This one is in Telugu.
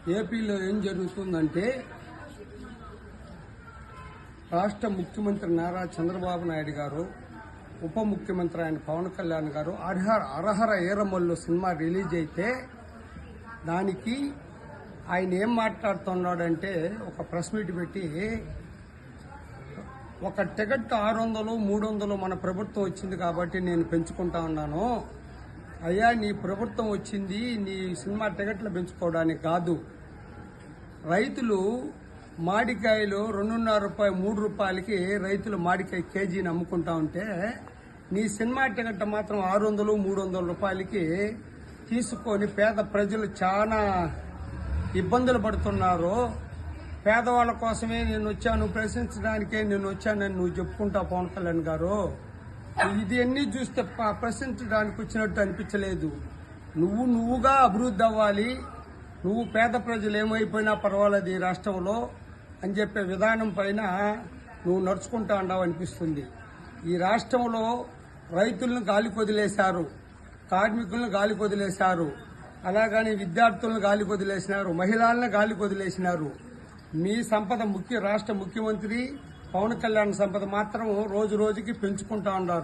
ఏపీలో ఏం జరుగుతుందంటే రాష్ట్ర ముఖ్యమంత్రి నారా చంద్రబాబు నాయుడు గారు, ఉప ముఖ్యమంత్రి ఆయన పవన్ కళ్యాణ్ గారు అరహర ఏరమల్లు సినిమా రిలీజ్ అయితే దానికి ఆయన ఏం మాట్లాడుతున్నాడంటే ఒక ప్రెస్ మీట్ పెట్టి ఒక టికెట్ 600 300 మన ప్రభుత్వం వచ్చింది కాబట్టి నేను పెంచుకుంటా ఉన్నాను. అయ్యా, నీ ప్రభుత్వం వచ్చింది నీ సినిమా టికెట్లు పెంచుకోవడానికి కాదు. రైతులు మామిడికాయలు 2.5 రూపాయలు 3 రూపాయలకి రైతులు మామిడికాయ కేజీని అమ్ముకుంటా ఉంటే నీ సినిమా టికెట్ మాత్రం 600 300 రూపాయలకి తీసుకొని పేద ప్రజలు చాలా ఇబ్బందులు పడుతున్నారు. పేదవాళ్ళ కోసమే నేను వచ్చాను, ప్రశ్నించడానికే నేను వచ్చానని నువ్వు చెప్పుకుంటా పవన్ కళ్యాణ్ గారు. ఇది అన్నీ చూస్తే ప్రశ్నించడానికి వచ్చినట్టు అనిపించలేదు. నువ్వుగా అభివృద్ధి అవ్వాలి, నువ్వు పేద ప్రజలు ఏమైపోయినా పర్వాలేదు ఈ రాష్ట్రంలో అని చెప్పే విధానం పైన నువ్వు నడుచుకుంటా ఉన్నావు అనిపిస్తుంది. ఈ రాష్ట్రంలో రైతులను గాలికి వదిలేశారు, కార్మికులను గాలికి వదిలేశారు, అలాగని విద్యార్థులను గాలికి వదిలేసినారు, మహిళలను గాలికి వదిలేసినారు. మీ సంపద రాష్ట్ర ముఖ్యమంత్రి పవన్ కళ్యాణ్ సంపద మాత్రం రోజు రోజుకి పెంచుకుంటా ఉన్నారు.